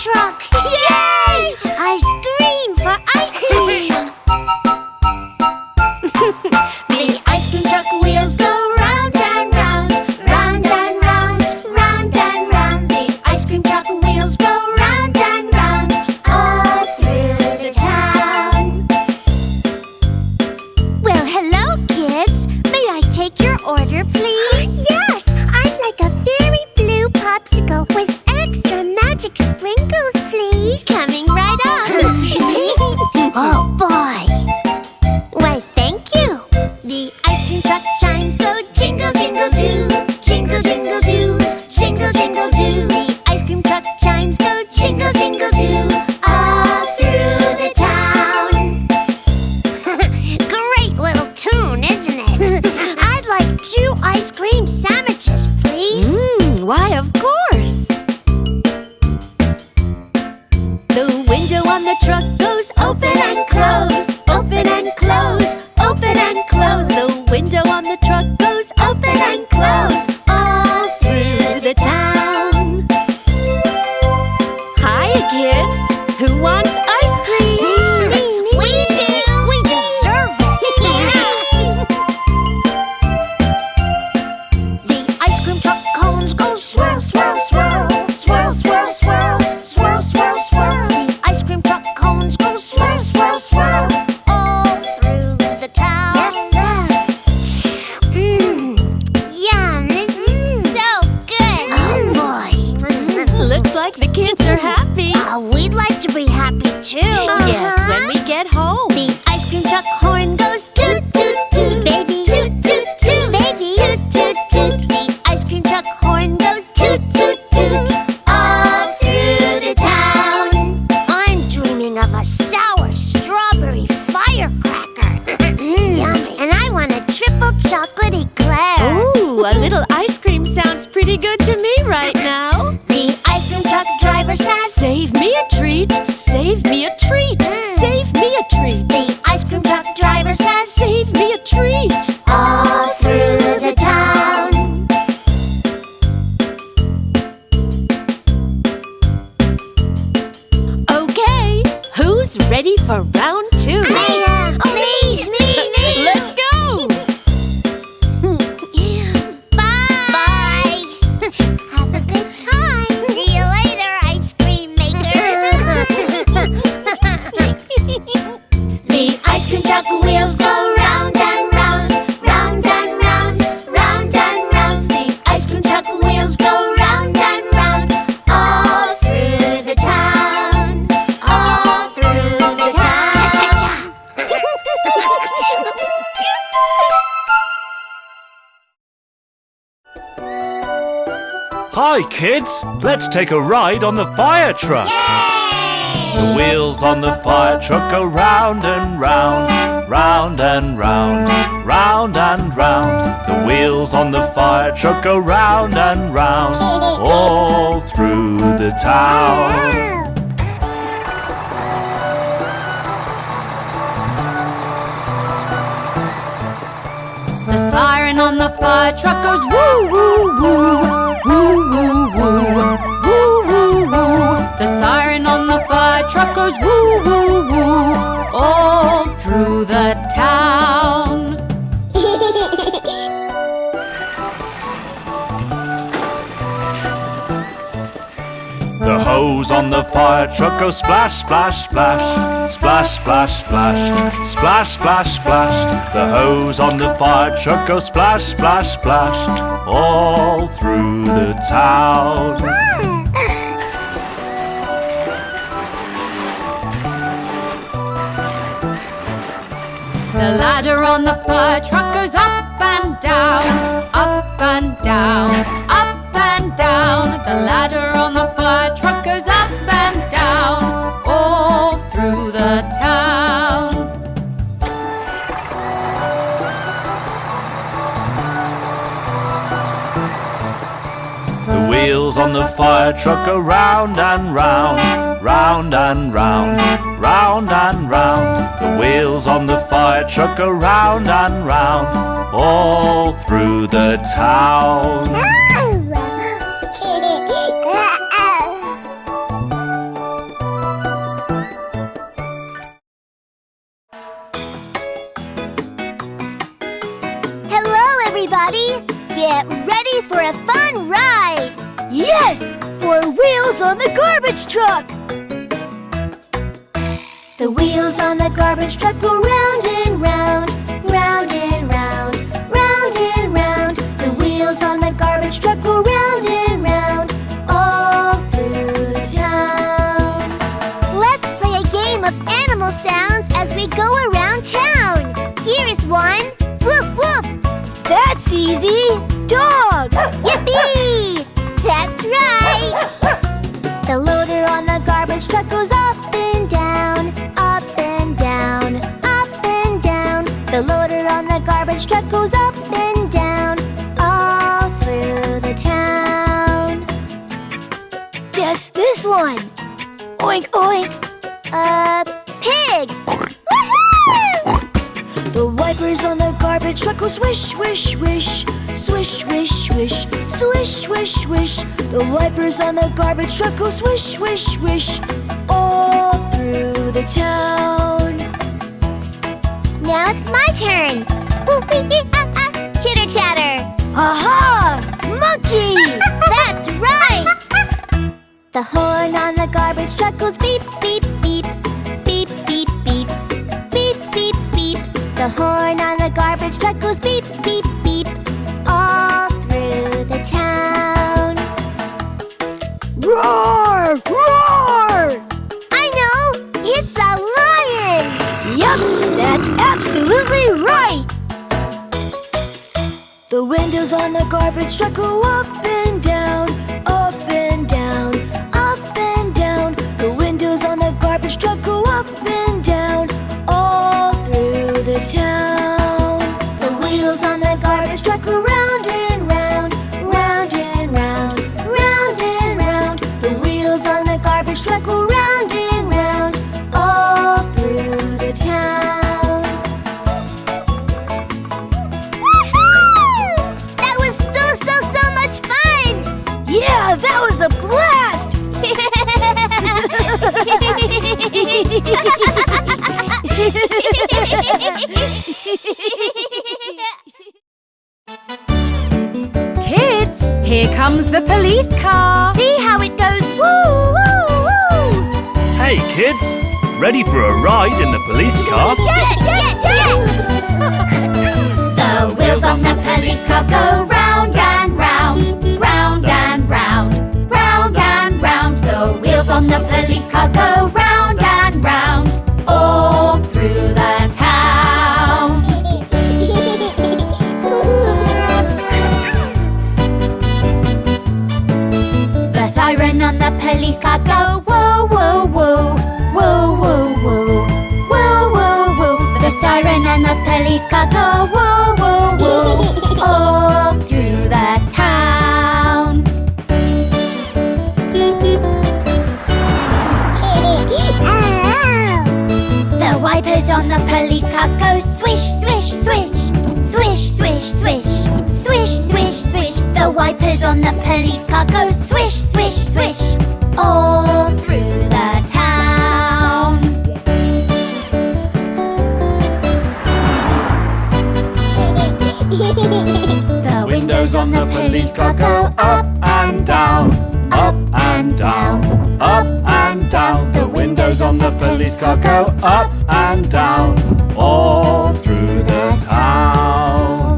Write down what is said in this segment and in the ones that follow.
truck! Yay! Ice cream for ice cream! The ice cream truck wheels go round and round, round and round, round and round. The ice cream truck wheels go round and round, all through the town. Well, hello, kids. May I take your order, please? Yes, I'd like a very blue popsicle with extra magic sprinkles, please. Coming right up. Oh, boy. Why, thank you. The ice cream truck chimes go jingle, jingle, do. Jingle, jingle, do. Jingle, jingle, do. The ice cream truck chimes go jingle, jingle, do. All through the town. Great little tune, isn't it? I'd like 2 ice cream sandwiches, please. Why, of course. The window on the truck goes open and close, open and close, open and close. The window on the truck goes open and close, all through the town. Hi, kids. Who wants ice cream? Me. We do. We deserve it. The ice cream truck cones go swirl, swirl, swirl, swirl, swirl, swirl, swirl, swirl, swirl. The ice cream truck cones go swirl, swirl, swirl, all through the town. Yes, sir. Yum, this is so good. Oh, boy. Looks like the kids are happy. We'd like to be happy, too. Yes, when we get home. The ice cream truck horn goes toot, toot, toot. Baby, toot, toot, toot. Baby, toot, toot, toot. The ice cream truck horn goes toot, toot, toot. All through the town. I'm dreaming of a sour strawberry firecracker. Yummy. And I want a triple chocolate eclair. Ooh, a little ice cream sounds pretty good to me right now. The ice cream truck driver says, Save me a treat, save me a treat, save me a treat. the ice cream truck driver says, Save me a treat. all through the town. Okay, who's ready for round 2? Me! Let's go! Bye! Have a good time. See you later, ice cream maker. The ice cream truck wheels go round and round, round and round, round and round. The ice cream truck wheels go round and round, all through the town, all through the town. Cha-cha-cha! Hi kids, let's take a ride on the fire truck. The wheels on the fire truck go round and round, round and round, round and round. The wheels on the fire truck go round and round, all through the town. The siren on the fire truck goes woo, woo, woo, woo, woo, woo, woo, woo, woo. The siren on the fire truck goes woo, woo, woo, all through the town. The hose on the fire truck goes splash, splash, splash, splash, splash, splash, splash, splash, splash. The hose on the fire truck goes splash, splash, splash, all through the town. The ladder on the fire truck goes up and down, up and down, up and down. The ladder on the fire truck goes up and down, all through the town. The wheels on the fire truck go round and round, round and round, round and round. The wheels on the fire truck go round and round, all through the town. everybody! Get ready for a fun ride! Yes! For wheels on the garbage truck! The wheels on the garbage truck go round and round, round and round, round and round. The wheels on the garbage truck go round and round, all through the town. Let's play a game of animal sounds as we go around town. Here is one. Woof, woof. That's easy! Dog! Yippee! That's right! The loader on the garbage truck goes up and down, up and down, up and down. The loader on the garbage truck goes up and down, all through the town. Guess this one! Oink, oink! Pig! Woohoo! The wipers on the garbage truck go swish, swish, swish. Swish, swish, swish. Swish, swish, swish. The wipers on the garbage truck go swish, swish, swish. All through the town. Now it's my turn. Chitter chatter. Aha! Monkey! That's right! The horn on the garbage truck goes beep, beep, beep. Beep, beep, beep. Beep, beep, beep. The horn on the garbage truck goes beep, beep, beep. All through the town. Roar! Roar! I know! It's a lion! Yup, that's absolutely right! The windows on the garbage truck go up and down, up and down, up and down. The windows on the garbage truck go up and down, all through the town. The wheels on the garbage truck go round and round, round and round, round and round. The wheels on the garbage truck go round and round, all through the town. Woohoo! That was so much fun! Yeah, that was a blast! Kids, here comes the police car. See how it goes. Woo, woo, woo! Hey kids, ready for a ride in the police car? Yeah! The wheels on the police car go round and round, round and round, round and round. The wheels on the police car go round and round, all through the town. The siren on the police car go whoa, whoa, whoa, whoa, whoa, whoa, whoa, whoa, whoa. The siren and the police car go whoa, whoa, whoa, all through the town. The wipers on the police car go swish, swish, swish, swish, swish, swish, swish, swish, swish. The wipers on the police car go swish, swish, swish, all through the town. The Windows on the police car go up and down, up and down, up and down. The windows on the police car go up and down, all through the town.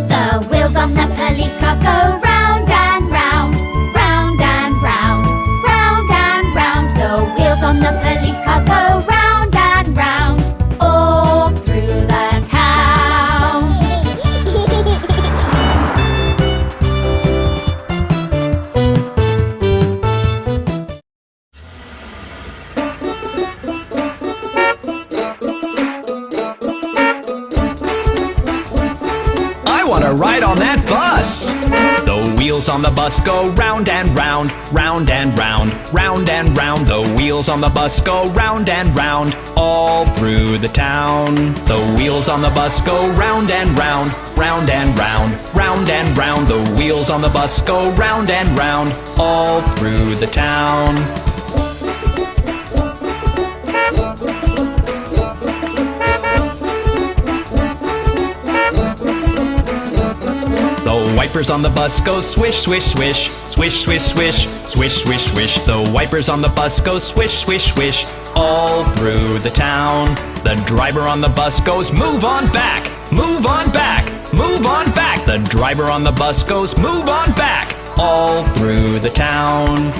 The wheels on the police car go round and round, round and round, round and round. The wheels on the police car go round and round, all through the town. I want to ride on that bus. The wheels on the bus go round and round, round and round, round and round. The wheels on the bus go round and round, all through the town. The wheels on the bus go round and round, round and round, round and round. The wheels on the bus go round and round, all through the town. wipers on the bus go swish, swish, swish. Swish, swish, swish. Swish, swish, swish. The wipers on the bus go swish, swish, swish. All through the town. The driver on the bus goes, move on back. Move on back. Move on back. The driver on the bus goes, move on back. All through the town.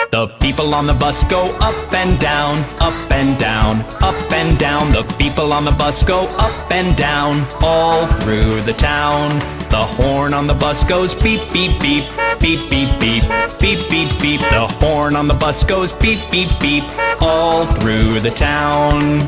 The people on the bus go up and down, up and down, up and down. The people on the bus go up and down, all through the town. The horn on the bus goes beep, beep, beep, beep, beep, beep, beep, beep, beep. The horn on the bus goes beep, beep, beep, all through the town.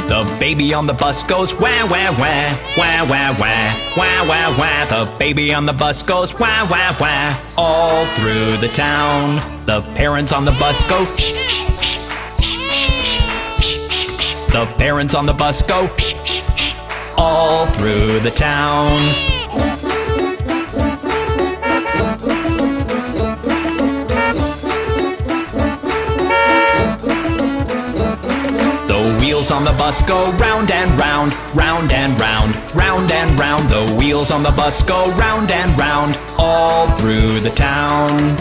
The baby on the bus goes wah, wah, wah, wah, wah, wah, wah, wah, wah. The baby on the bus goes wah, wah, wah, all through the town. The parents on the bus go shh, shh, shh, shh, shh, shh, shh. The parents on the bus go shh, shh, shh, all through the town. The wheels on the bus go round and round, round and round, round and round. The wheels on the bus go round and round, all through the town.